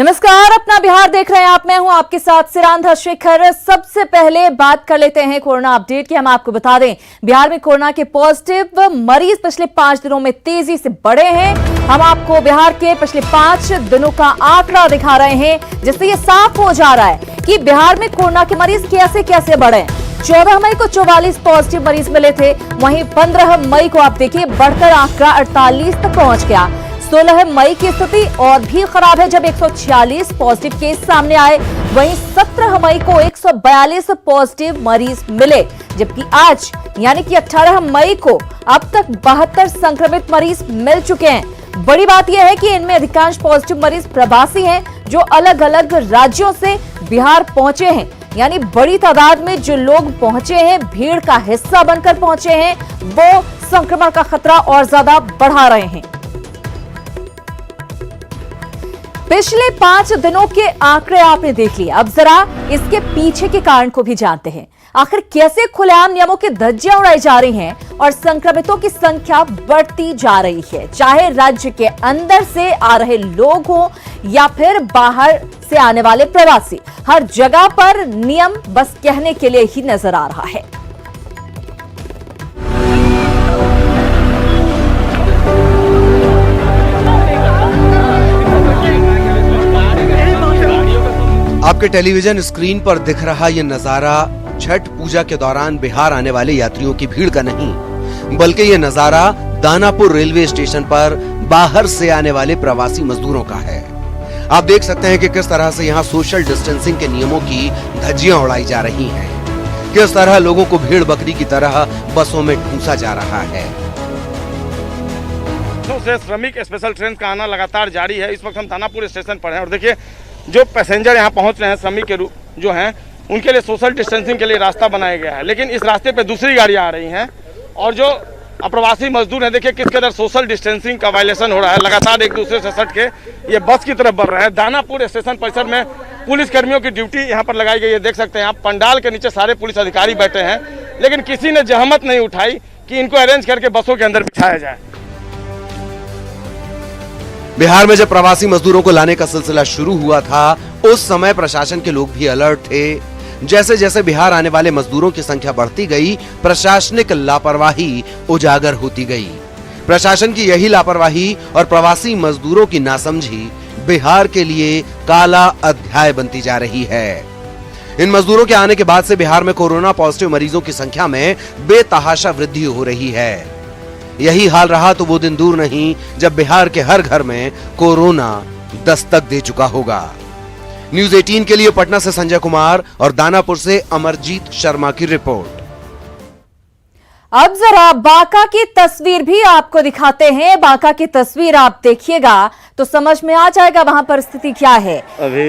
नमस्कार, अपना बिहार देख रहे हैं आप। मैं हूं आपके साथ सिरांधा शेखर। सबसे पहले बात कर लेते हैं कोरोना अपडेट की। हम आपको बता दें, बिहार में कोरोना के पॉजिटिव मरीज पिछले 5 दिनों में तेजी से बढ़े हैं। हम आपको बिहार के पिछले 5 दिनों का आंकड़ा दिखा रहे हैं, जिससे ये साफ हो जा रहा है कि बिहार में कोरोना के मरीज कैसे कैसे बढ़े। 14 मई को 44 पॉजिटिव मरीज मिले थे, वहीं 15 मई को आप देखिए बढ़कर आंकड़ा 48 तक पहुंच गया। 16 मई की स्थिति और भी खराब है, जब 146 पॉजिटिव केस सामने आए। वहीं 17 मई को 142 पॉजिटिव मरीज मिले, जबकि आज यानी कि 18 मई को अब तक 72 संक्रमित मरीज मिल चुके हैं। बड़ी बात यह है कि इनमें अधिकांश पॉजिटिव मरीज प्रवासी हैं, जो अलग अलग राज्यों से बिहार पहुंचे हैं। यानी बड़ी तादाद में जो लोग पहुंचे हैं, भीड़ का हिस्सा बनकर पहुंचे हैं, वो संक्रमण का खतरा और ज्यादा बढ़ा रहे हैं। पिछले 5 दिनों के आंकड़े आपने देख लिए, अब जरा इसके पीछे के कारण को भी जानते हैं। आखिर कैसे खुलेआम नियमों की धज्जियां उड़ाई जा रही हैं और संक्रमितों की संख्या बढ़ती जा रही है, चाहे राज्य के अंदर से आ रहे लोग हों या फिर बाहर से आने वाले प्रवासी। हर जगह पर नियम बस कहने के लिए ही नजर आ रहा है। आपके टेलीविजन स्क्रीन पर दिख रहा ये नजारा छठ पूजा के दौरान बिहार आने वाले यात्रियों की भीड़ का नहीं, बल्कि ये नजारा दानापुर रेलवे स्टेशन पर बाहर से आने वाले प्रवासी मजदूरों का है। आप देख सकते हैं कि किस तरह से यहाँ सोशल डिस्टेंसिंग के नियमों की धज्जियां उड़ाई जा रही हैं, किस तरह लोगों को भीड़ बकरी की तरह बसों में ठूंसा जा रहा है। से श्रमिक स्पेशल ट्रेन का आना लगातार जारी है। इस वक्त हम दानापुर स्टेशन पर हैं और देखिए जो पैसेंजर यहाँ पहुँच रहे हैं, श्रमिक के रूप जो हैं, उनके लिए सोशल डिस्टेंसिंग के लिए रास्ता बनाया गया है। लेकिन इस रास्ते पे दूसरी गाड़ियाँ आ रही हैं और जो अप्रवासी मजदूर हैं, देखिए किस कदर सोशल डिस्टेंसिंग का वायलेशन हो रहा है। लगातार एक दूसरे से सट के ये बस की तरफ बढ़ रहे हैं। दानापुर स्टेशन परिसर में पुलिस कर्मियों की ड्यूटी यहाँ पर लगाई गई है। देख सकते हैं आप, पंडाल के नीचे सारे पुलिस अधिकारी बैठे हैं, लेकिन किसी ने जहमत नहीं उठाई कि इनको अरेंज करके बसों के अंदर बिठाया जाए। बिहार में जब प्रवासी मजदूरों को लाने का सिलसिला शुरू हुआ था, उस समय प्रशासन के लोग भी अलर्ट थे। जैसे जैसे बिहार आने वाले मजदूरों की संख्या बढ़ती गई, प्रशासनिक लापरवाही उजागर होती गई। प्रशासन की यही लापरवाही और प्रवासी मजदूरों की नासमझी बिहार के लिए काला अध्याय बनती जा रही है। इन मजदूरों के आने के बाद से बिहार में कोरोना पॉजिटिव मरीजों की संख्या में बेतहाशा वृद्धि हो रही है। यही हाल रहा तो वो दिन दूर नहीं जब बिहार के हर घर में कोरोना दस्तक दे चुका होगा। न्यूज़ 18 के लिए पटना से संजय कुमार और दानापुर से अमरजीत शर्मा की रिपोर्ट। अब जरा बांका की तस्वीर भी आपको दिखाते हैं। बांका की तस्वीर आप देखिएगा तो समझ में आ जाएगा वहां पर स्थिति क्या है।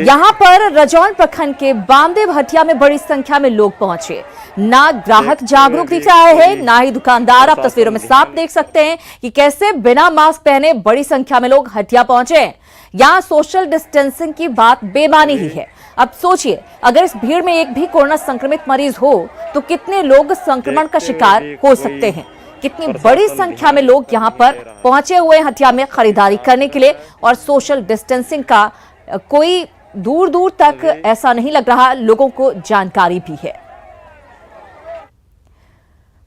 यहाँ पर रजौन प्रखंड के बामदेव हटिया में बड़ी संख्या में लोग पहुंचे। ना ग्राहक जागरूक दिख रहा है, ना ही दुकानदार। आप तस्वीरों में साफ देख सकते हैं कि कैसे बिना मास्क पहने बड़ी संख्या में लोग हटिया पहुंचे। यहाँ सोशल डिस्टेंसिंग की बात बेमानी ही है। अब सोचिए, अगर इस भीड़ में एक भी कोरोना संक्रमित मरीज हो तो कितने लोग संक्रमण का शिकार हो सकते हैं। कितनी बड़ी संख्या में लोग यहाँ पर पहुंचे हुए हटिया में खरीदारी करने के लिए, और सोशल डिस्टेंसिंग का कोई दूर दूर तक ऐसा नहीं लग रहा लोगों को जानकारी भी है।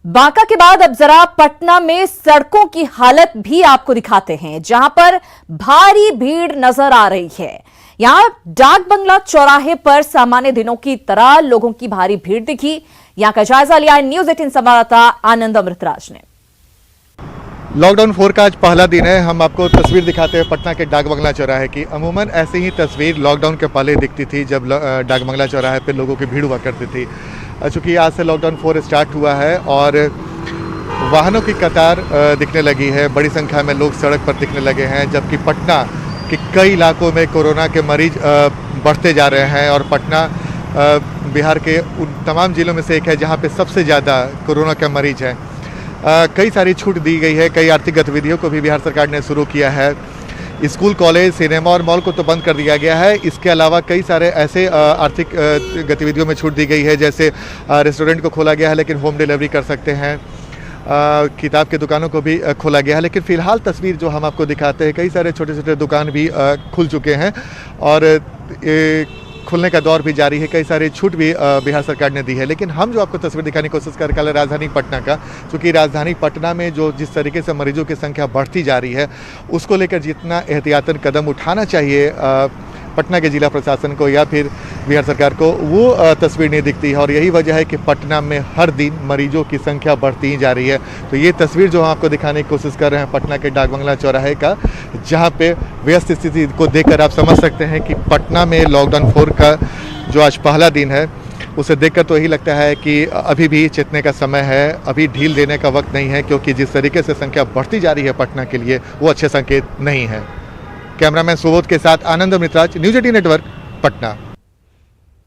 बांका के बाद अब जरा पटना में सड़कों की हालत भी आपको दिखाते हैं, जहां पर भारी भीड़ नजर आ रही है। यहां डाक बंगला चौराहे पर सामान्य दिनों की तरह लोगों की भारी भीड़ दिखी। यहां का जायजा लिया है न्यूज़ 18 संवाददाता आनंद अमृतराज ने। लॉकडाउन 4 का आज पहला दिन है। हम आपको तस्वीर दिखाते हैं पटना के डाक बंगला चौराहे की। अमूमन ऐसी ही तस्वीर लॉकडाउन के पहले दिखती थी, जब डाक बंगला चौराहे पे लोगों की भीड़ हुआ करती थी। चूँकि आज से लॉकडाउन 4 स्टार्ट हुआ है और वाहनों की कतार दिखने लगी है, बड़ी संख्या में लोग सड़क पर दिखने लगे हैं, जबकि पटना के कई इलाकों में कोरोना के मरीज बढ़ते जा रहे हैं। और पटना बिहार के उन तमाम जिलों में से एक है जहां पे सबसे ज़्यादा कोरोना के मरीज हैं। कई सारी छूट दी गई है, कई आर्थिक गतिविधियों को भी बिहार सरकार ने शुरू किया है। स्कूल, कॉलेज, सिनेमा और मॉल को तो बंद कर दिया गया है। इसके अलावा कई सारे ऐसे आर्थिक गतिविधियों में छूट दी गई है, जैसे रेस्टोरेंट को खोला गया है लेकिन होम डिलीवरी कर सकते हैं। किताब की दुकानों को भी खोला गया है। लेकिन फ़िलहाल तस्वीर जो हम आपको दिखाते हैं, कई सारे छोटे छोटे दुकान भी खुल चुके हैं और खुलने का दौर भी जारी है। कई सारे छूट भी बिहार सरकार ने दी है। लेकिन हम जो आपको तस्वीर दिखाने की कोशिश कर रहे हैं राजधानी पटना का, क्योंकि राजधानी पटना में जो जिस तरीके से मरीजों की संख्या बढ़ती जा रही है, उसको लेकर जितना एहतियातन कदम उठाना चाहिए पटना के जिला प्रशासन को या फिर बिहार सरकार को, वो तस्वीर नहीं दिखती है। और यही वजह है कि पटना में हर दिन मरीजों की संख्या बढ़ती ही जा रही है। तो ये तस्वीर जो हम आपको दिखाने की कोशिश कर रहे हैं पटना के डाकबंगला चौराहे का, जहाँ पे व्यस्त स्थिति को देखकर आप समझ सकते हैं कि पटना में लॉकडाउन 4 का जो आज पहला दिन है, उसे देखकर तो यही लगता है कि अभी भी चेतने का समय है, अभी ढील देने का वक्त नहीं है, क्योंकि जिस तरीके से संख्या बढ़ती जा रही है पटना के लिए, वो अच्छे संकेत नहीं है। कैमरामैन सुबोध के साथ आनंद मित्राज, न्यूज 18 नेटवर्क, पटना।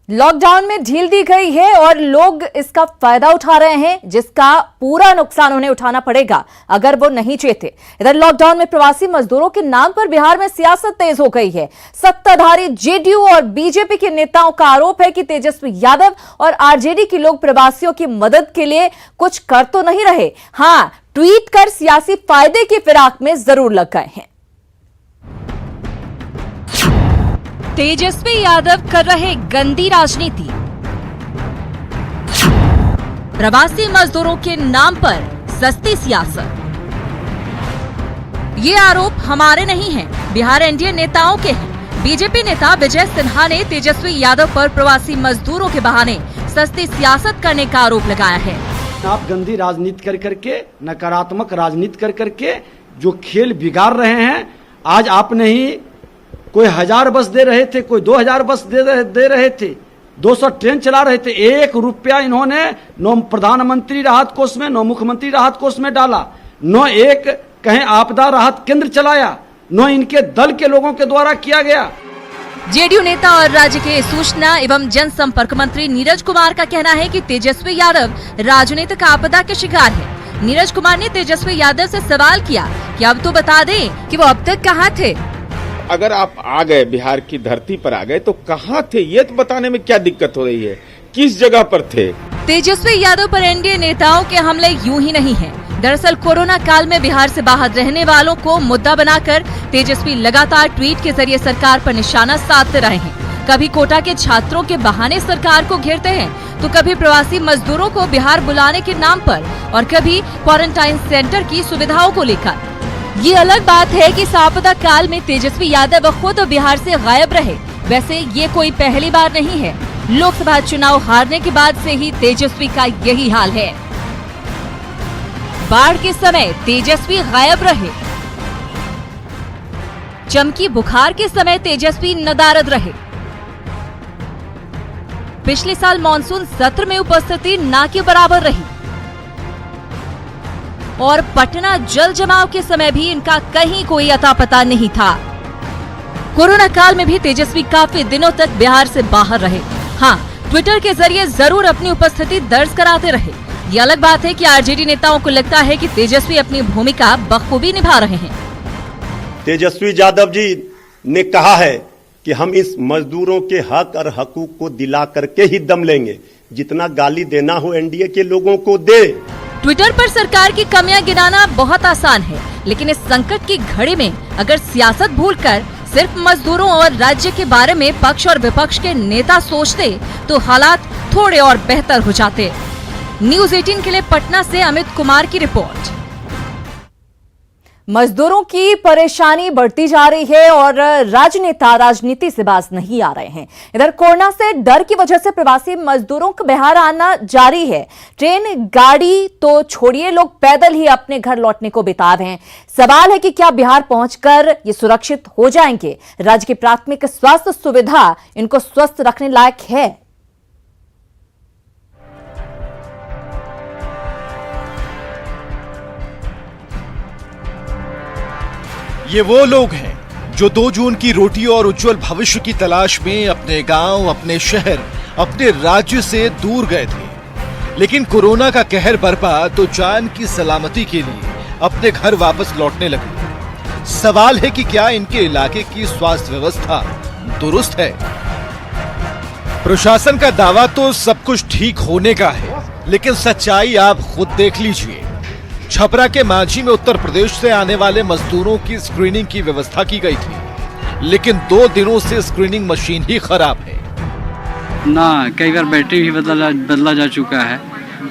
लॉकडाउन में ढील दी गई है और लोग इसका फायदा उठा रहे हैं, जिसका पूरा नुकसान उन्हें उठाना पड़ेगा अगर वो नहीं चेते। इधर लॉकडाउन में प्रवासी मजदूरों के नाम पर बिहार में सियासत तेज हो गई है। सत्ताधारी जेडीयू और बीजेपी के नेताओं का आरोप है कि तेजस्वी यादव और आरजेडी के लोग प्रवासियों की मदद के लिए कुछ कर तो नहीं रहे, हां, ट्वीट कर सियासी फायदे की फिराक में जरूर लग गए हैं। तेजस्वी यादव कर रहे गंदी राजनीति। प्रवासी मजदूरों के नाम पर सस्ती सियासत। ये आरोप हमारे नहीं हैं, बिहार एनडीए नेताओं के हैं। बीजेपी नेता विजय सिन्हा ने तेजस्वी यादव पर प्रवासी मजदूरों के बहाने सस्ती सियासत करने का आरोप लगाया है। आप गंदी राजनीति कर करके, नकारात्मक राजनीति कर करके जो खेल बिगाड़ रहे हैं, आज आपने ही कोई 1000 बस दे रहे थे, कोई 2000 बस दे रहे थे, 200 ट्रेन चला रहे थे, 1 रुपया इन्होंने न प्रधानमंत्री राहत कोष में, न मुख्यमंत्री राहत कोष में डाला, न एक कहीं आपदा राहत केंद्र चलाया, न इनके दल के लोगों के द्वारा किया गया। जेडीयू नेता और राज्य के सूचना एवं जनसंपर्क मंत्री नीरज कुमार का कहना है कि तेजस्वी यादव राजनीतिक आपदा के शिकार है। नीरज कुमार ने तेजस्वी यादव से सवाल किया कि अब तो बता दें कि वो अब तक कहाँ थे। अगर आप आ गए, बिहार की धरती पर आ गए, तो कहाँ थे ये तो बताने में क्या दिक्कत हो रही है, किस जगह पर थे। तेजस्वी यादव पर एनडीए नेताओं के हमले यूं ही नहीं हैं। दरअसल कोरोना काल में बिहार से बाहर रहने वालों को मुद्दा बनाकर तेजस्वी लगातार ट्वीट के जरिए सरकार पर निशाना साधते रहे हैं। कभी कोटा के छात्रों के बहाने सरकार को घेरते हैं, तो कभी प्रवासी मजदूरों को बिहार बुलाने के नाम पर, और कभी क्वारंटाइन सेंटर की सुविधाओं को लेकर। ये अलग बात है कि इस आपदा काल में तेजस्वी यादव खुद बिहार से गायब रहे। वैसे ये कोई पहली बार नहीं है, लोकसभा चुनाव हारने के बाद से ही तेजस्वी का यही हाल है। बाढ़ के समय तेजस्वी गायब रहे, चमकी बुखार के समय तेजस्वी नदारद रहे, पिछले साल मानसून सत्र में उपस्थिति ना के बराबर रही, और पटना जल जमाव के समय भी इनका कहीं कोई अता पता नहीं था। कोरोना काल में भी तेजस्वी काफी दिनों तक बिहार से बाहर रहे। हाँ, ट्विटर के जरिए जरूर अपनी उपस्थिति दर्ज कराते रहे। ये अलग बात है कि आरजेडी नेताओं को लगता है कि तेजस्वी अपनी भूमिका बखूबी निभा रहे हैं। तेजस्वी यादव जी ने कहा है कि हम इस मजदूरों के हक और हकूक को दिला करके ही दम लेंगे, जितना गाली देना हो एनडीए के लोगों को दे। ट्विटर पर सरकार की कमियां गिनाना बहुत आसान है, लेकिन इस संकट की घड़ी में अगर सियासत भूलकर सिर्फ मजदूरों और राज्य के बारे में पक्ष और विपक्ष के नेता सोचते तो हालात थोड़े और बेहतर हो जाते। न्यूज 18 के लिए पटना से अमित कुमार की रिपोर्ट। मजदूरों की परेशानी बढ़ती जा रही है और राजनेता राजनीति से बाज नहीं आ रहे हैं। इधर कोरोना से डर की वजह से प्रवासी मजदूरों का बिहार आना जारी है। ट्रेन गाड़ी तो छोड़िए, लोग पैदल ही अपने घर लौटने को बेताब हैं। सवाल है कि क्या बिहार पहुंचकर ये सुरक्षित हो जाएंगे? राज्य की प्राथमिक स्वास्थ्य सुविधा इनको स्वस्थ रखने लायक है? ये वो लोग हैं जो 2 जून की रोटी और उज्जवल भविष्य की तलाश में अपने गांव, अपने शहर, अपने राज्य से दूर गए थे। लेकिन कोरोना का कहर बरपा तो जान की सलामती के लिए अपने घर वापस लौटने लगे। सवाल है कि क्या इनके इलाके की स्वास्थ्य व्यवस्था दुरुस्त है? प्रशासन का दावा तो सब कुछ ठीक होने का है, लेकिन सच्चाई आप खुद देख लीजिए। छपरा के मांझी में उत्तर प्रदेश से आने वाले मजदूरों की स्क्रीनिंग की व्यवस्था की गई थी, लेकिन 2 दिनों से स्क्रीनिंग मशीन ही खराब है। ना कई बार बैटरी भी बदला जा चुका है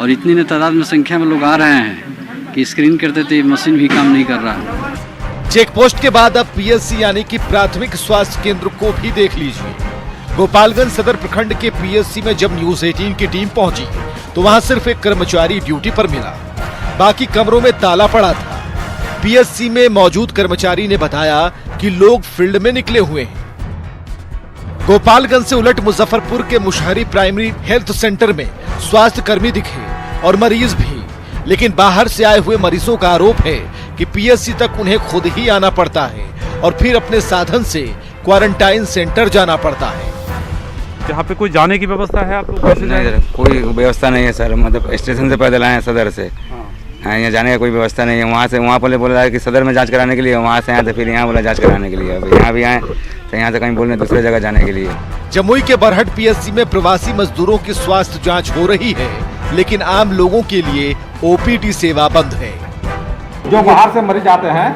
और इतनी तादाद में संख्या में लोग आ रहे हैं कि स्क्रीन करते थे मशीन भी काम नहीं कर रहा है। चेक पोस्ट के बाद अब पीएससी यानी कि प्राथमिक स्वास्थ्य केंद्र को भी देख लीजिए। गोपालगंज सदर प्रखंड के पीएससी में जब न्यूज 18 की टीम पहुंची तो वहां सिर्फ एक कर्मचारी ड्यूटी पर मिला, बाकी कमरों में ताला पड़ा था। पीएससी में मौजूद कर्मचारी ने बताया कि लोग फील्ड में निकले हुए हैं। गोपालगंज से उलट मुजफ्फरपुर के मुशहरी प्राइमरी हेल्थ सेंटर में स्वास्थ्य कर्मी दिखे और मरीज भी, लेकिन बाहर से आए हुए मरीजों का आरोप है कि पीएससी तक उन्हें खुद ही आना पड़ता है और फिर अपने साधन से क्वारंटाइन सेंटर जाना पड़ता है। यहाँ पे कोई जाने की व्यवस्था है आप लोग कैसे नहीं सर, कोई व्यवस्था नहीं है सर। मतलब स्टेशन से पैदल आए हैं सदर से। हाँ, यहाँ जाने का कोई व्यवस्था नहीं है। वहाँ से वहाँ पहले बोला कि सदर में जांच कराने के लिए, वहाँ से आए तो फिर यहाँ बोला जांच कराने के लिए। अब यहाँ भी आए तो यहाँ से कहीं बोल रहे दूसरे जगह जाने के लिए। जमुई के बरहट पीएससी में प्रवासी मजदूरों की स्वास्थ्य जांच हो रही है, लेकिन आम लोगों के लिए ओपीडी सेवा बंद है। जो बाहर से मरीज आते हैं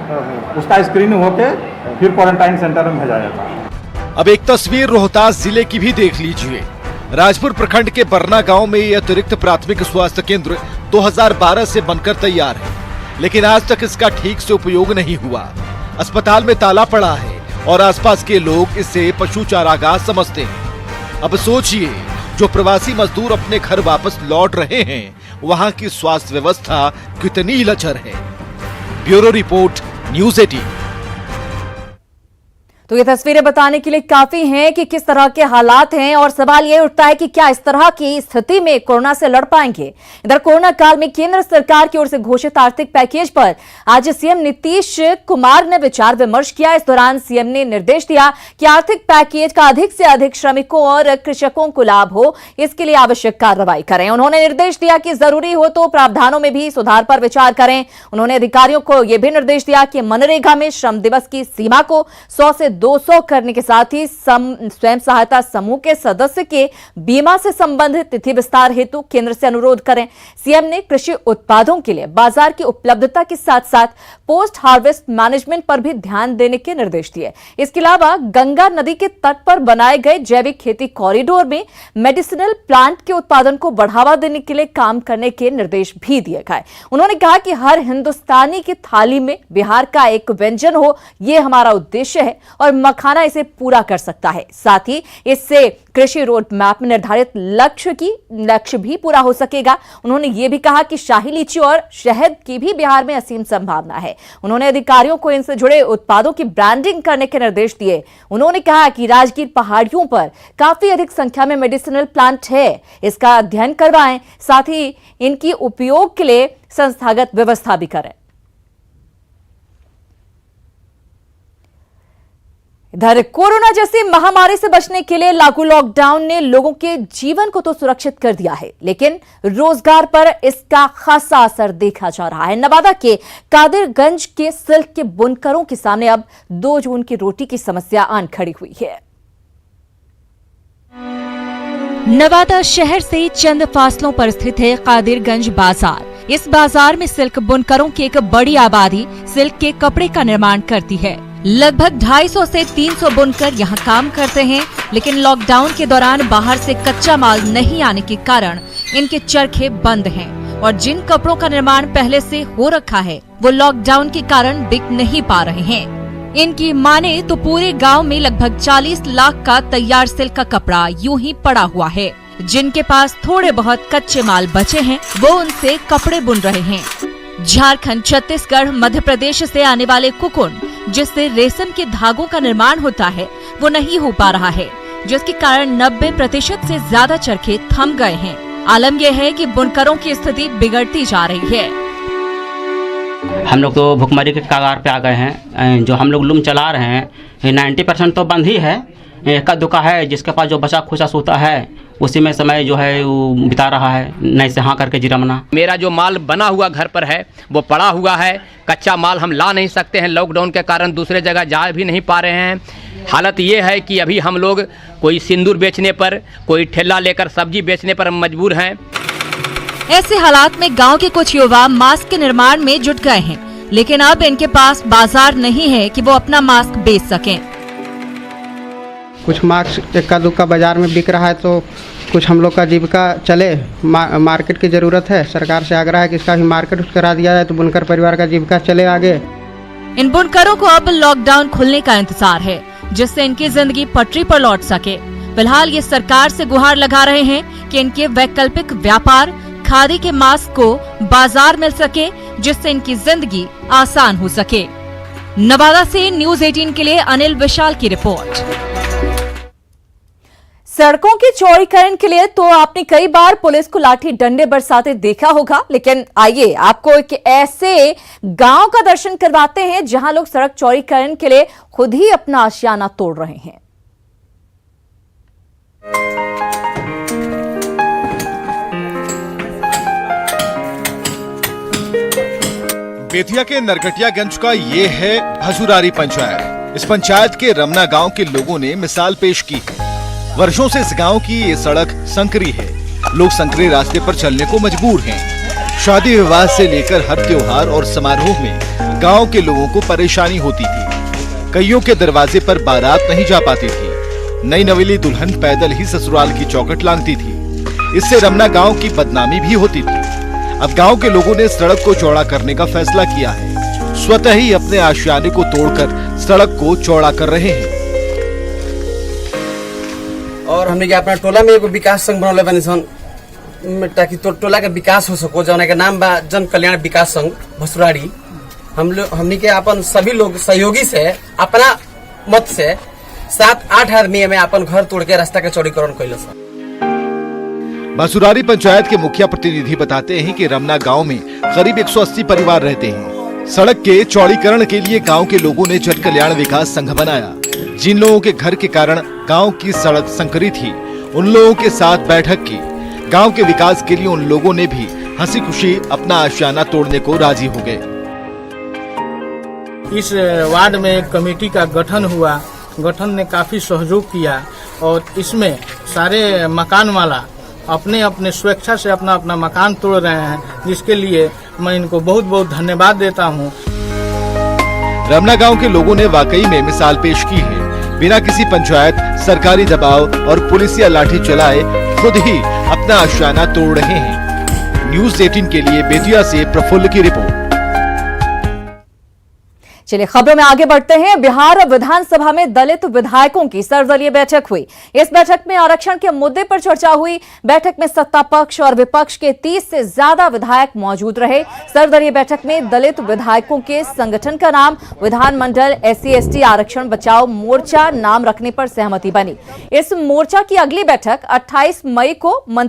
उसका स्क्रीनिंग होके फिर क्वारंटाइन सेंटर में भेजा जाता है। अब एक तस्वीर रोहतास जिले की भी देख लीजिए। राजपुर प्रखंड के बरना गांव में ये अतिरिक्त प्राथमिक स्वास्थ्य केंद्र 2012 से बनकर तैयार है, लेकिन आज तक इसका ठीक से उपयोग नहीं हुआ। अस्पताल में ताला पड़ा है और आसपास के लोग इसे पशु चारागाह समझते हैं। अब सोचिए, जो प्रवासी मजदूर अपने घर वापस लौट रहे हैं, वहां की स्वास्थ्य व्यवस्था कितनी लचर है। Bureau report, news 18। तो ये तस्वीरें बताने के लिए काफी हैं कि किस तरह के हालात हैं और सवाल ये उठता है कि क्या इस तरह की स्थिति में कोरोना से लड़ पाएंगे। इधर कोरोना काल में केंद्र सरकार की ओर से घोषित आर्थिक पैकेज पर आज सीएम नीतीश कुमार ने विचार विमर्श किया। इस दौरान सीएम ने निर्देश दिया कि आर्थिक पैकेज का अधिक से अधिक श्रमिकों और कृषकों को लाभ हो, इसके लिए आवश्यक कार्रवाई करें। उन्होंने निर्देश दिया कि जरूरी हो तो प्रावधानों में भी सुधार पर विचार करें। उन्होंने अधिकारियों को यह भी निर्देश दिया कि मनरेगा में श्रम दिवस की सीमा को 100 से 200 करने के साथ ही स्वयं सहायता समूह के सदस्य के बीमा से संबंधित तिथि विस्तार हेतु केंद्र से अनुरोध करें। सीएम ने कृषि उत्पादों के लिए बाजार की उपलब्धता के साथ साथ पोस्ट हार्वेस्ट मैनेजमेंट पर भी ध्यान देने के निर्देश दिए। इसके अलावा गंगा नदी के तट पर बनाए गए जैविक खेती कॉरिडोर में मेडिसिनल प्लांट के उत्पादन को बढ़ावा देने के लिए काम करने के निर्देश भी दिए गए। उन्होंने कहा कि हर हिंदुस्तानी की थाली में बिहार का एक व्यंजन हो, यह हमारा उद्देश्य है और मखाना इसे पूरा कर सकता है। साथ ही इससे कृषि रोड मैप में निर्धारित लक्ष्य भी पूरा हो सकेगा। उन्होंने यह भी कहा कि शाही लीची और शहद की भी बिहार में असीम संभावना है। उन्होंने अधिकारियों को इनसे जुड़े उत्पादों की ब्रांडिंग करने के निर्देश दिए। उन्होंने कहा कि राजगीर पहाड़ियों पर काफी अधिक संख्या में मेडिसिनल प्लांट है, इसका अध्ययन करवाएं, साथ ही इनकी उपयोग के लिए संस्थागत व्यवस्था भी करें। इधर कोरोना जैसी महामारी से बचने के लिए लागू लॉकडाउन ने लोगों के जीवन को तो सुरक्षित कर दिया है, लेकिन रोजगार पर इसका खासा असर देखा जा रहा है। नवादा के कादिरगंज के सिल्क के बुनकरों के सामने अब 2 जून की रोटी की समस्या आन खड़ी हुई है। नवादा शहर से चंद फासलों पर स्थित है कादिरगंज बाजार। इस बाजार में सिल्क बुनकरों की एक बड़ी आबादी सिल्क के कपड़े का निर्माण करती है। लगभग 250 से 300 बुनकर यहाँ काम करते हैं, लेकिन लॉकडाउन के दौरान बाहर से कच्चा माल नहीं आने के कारण इनके चरखे बंद हैं और जिन कपड़ों का निर्माण पहले से हो रखा है वो लॉकडाउन के कारण बिक नहीं पा रहे हैं। इनकी माने तो पूरे गांव में लगभग 40 लाख का तैयार सिल्क का कपड़ा यूं ही पड़ा हुआ है। जिनके पास थोड़े बहुत कच्चे माल बचे हैं वो उनसे कपड़े बुन रहे हैं। झारखंड, छत्तीसगढ़, मध्य प्रदेश से आने वाले कुकुन जिससे रेशम के धागों का निर्माण होता है वो नहीं हो पा रहा है, जिसके कारण 90% से ज्यादा चरखे थम गए हैं। आलम यह है कि बुनकरों की स्थिति बिगड़ती जा रही है। हम लोग तो भुखमरी के कगार पे आ गए हैं। जो हम लोग लूम चला रहे हैं 90% तो बंद ही है। इक्का दुक्का है जिसके पास जो बचा खुचा सोता है उसी में समय जो है वो बिता रहा है, नहीं से हाँ करके जिरमना। मेरा जो माल बना हुआ घर पर है वो पड़ा हुआ है। कच्चा माल हम ला नहीं सकते हैं, लॉकडाउन के कारण दूसरे जगह जा भी नहीं पा रहे हैं। हालत ये है कि अभी हम लोग कोई सिंदूर बेचने पर, कोई ठेला लेकर सब्जी बेचने पर मजबूर हैं। ऐसे हालात में गांव के कुछ युवा मास्क के निर्माण में जुट गए हैं, लेकिन अब इनके पास बाजार नहीं है कि वो अपना मास्क बेच सकें। कुछ मास्क इक्का दुक्का बाजार में बिक रहा है, तो कुछ हम लोग का जीविका चले, मार्केट की जरूरत है। सरकार से आग्रह है कि इसका भी मार्केट करा दिया जाए तो बुनकर परिवार का जीविका चले आगे। इन बुनकरों को अब लॉकडाउन खुलने का इंतजार है, जिससे इनकी जिंदगी पटरी पर लौट सके। फिलहाल ये सरकार से गुहार लगा रहे हैं कि इनके वैकल्पिक व्यापार खादी के मास्क को बाजार मिल सके, जिससे इनकी जिंदगी आसान हो सके। नवादा से न्यूज़ 18 के लिए अनिल विशाल की रिपोर्ट। सड़कों के चौड़ीकरण के लिए तो आपने कई बार पुलिस को लाठी डंडे बरसाते देखा होगा, लेकिन आइए आपको एक ऐसे गांव का दर्शन करवाते हैं जहां लोग सड़क चौड़ीकरण के लिए खुद ही अपना आशियाना तोड़ रहे हैं। बेतिया के नरकटियागंज का ये है भजुरारी पंचायत। इस पंचायत के रमना गांव के लोगों ने मिसाल पेश की है। वर्षों से इस गांव की ये सड़क संकरी है। लोग संकरे रास्ते पर चलने को मजबूर हैं। शादी विवाह से लेकर हर त्योहार और समारोह में गांव के लोगों को परेशानी होती थी। कईयों के दरवाजे पर बारात नहीं जा पाती थी। नई नवेली दुल्हन पैदल ही ससुराल की चौखट लांघती थी। इससे रमना गांव की बदनामी भी होती थी। अब गांव के लोगों ने सड़क को चौड़ा करने का फैसला किया है। स्वतः ही अपने आशियाने को तोड़कर सड़क को चौड़ा कर रहे हैं। और हमने के अपना टोला में एगो विकास संघ बनौले बानी सन, ताकि टोला के विकास हो सको, जौन के नाम बा जन कल्याण विकास संघ भसुराड़ी। हमने के अपन सभी लोग सहयोगी से अपना मत से 7-8 आदमी में अपन घर तोड़ के रास्ता के चौड़ीकरण कैल। भसुरारी पंचायत के मुखिया प्रतिनिधि बताते हैं कि रमना गांव में करीब 180 परिवार रहते हैं। सड़क के चौड़ीकरण के लिए गांव के लोगों ने जन कल्याण विकास संघ बनाया। जिन लोगों के घर के कारण गांव की सड़क संकरी थी, उन लोगों के साथ बैठक की। गांव के विकास के लिए उन लोगों ने भी हंसी खुशी अपना आशियाना तोड़ने को राजी हो गए। इस वार्ड में एक कमेटी का गठन हुआ। गठन ने काफी सहयोग किया और इसमें सारे मकान वाला अपने अपने स्वेच्छा से अपना अपना मकान तोड़ रहे हैं, जिसके लिए मैं इनको बहुत बहुत धन्यवाद देता हूँ। रमना गांव के लोगों ने वाकई में मिसाल पेश की है। बिना किसी पंचायत, सरकारी दबाव और पुलिसिया लाठी चलाए खुद ही अपना आशियाना तोड़ रहे हैं। न्यूज़ 18 के लिए बेतिया से प्रफुल्ल की रिपोर्ट। चलिए खबरों में आगे बढ़ते हैं। बिहार विधानसभा में दलित विधायकों की सर्वदलीय बैठक हुई। इस बैठक में आरक्षण के मुद्दे पर चर्चा हुई। बैठक में सत्ता पक्ष और विपक्ष के 30 से ज्यादा विधायक मौजूद रहे। सर्वदलीय बैठक में दलित विधायकों के संगठन का नाम विधानमंडल SC/ST आरक्षण बचाओ मोर्चा नाम रखने पर सहमति बनी। इस मोर्चा की अगली बैठक 28 मई को